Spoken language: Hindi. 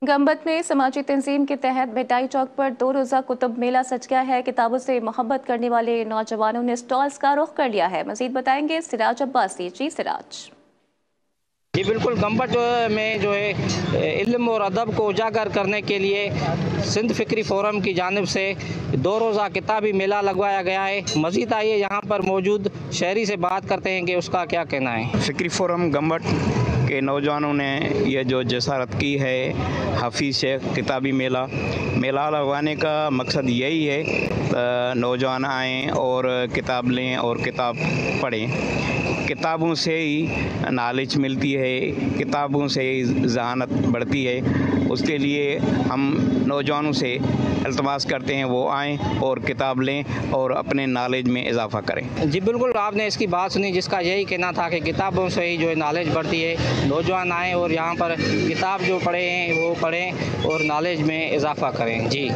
गंबत में समाजी तंजीम के तहत भिटाई चौक पर 2 रोज़ा कुतुब मेला सज गया है। किताबों से मोहब्बत करने वाले नौजवानों ने स्टॉल्स का रुख कर लिया है। मजीद बताएंगे सिराज अब्बासी। जी सिराज। जी बिल्कुल, गंबट में जो है इल्म और अदब को उजागर करने के लिए सिंध फ़िक्री फ़ोरम की जानिब से 2 रोज़ा किताबी मेला लगवाया गया है। मज़ीद आइए यहाँ पर मौजूद शहरी से बात करते हैं कि उसका क्या कहना है। फ़िक्री फ़ोरम गंबट के नौजवानों ने यह जो जसारत की है हाफिज़ शेख किताबी मेला लगवाने का मकसद यही है नौजवान आएँ और किताब लें और किताब पढ़ें। किताबों से ही नॉलेज मिलती है, किताबों से ही ज़हानत बढ़ती है। उसके लिए हम नौजवानों से इल्तमास करते हैं वो आएँ और किताब लें और अपने नॉलेज में इजाफ़ा करें। जी बिल्कुल, आपने इसकी बात सुनी जिसका यही कहना था कि किताबों से ही जो है नॉलेज बढ़ती है। नौजवान आएँ और यहाँ पर किताब जो पढ़े हैं वो पढ़ें और नॉलेज में इजाफ़ा करें। जी।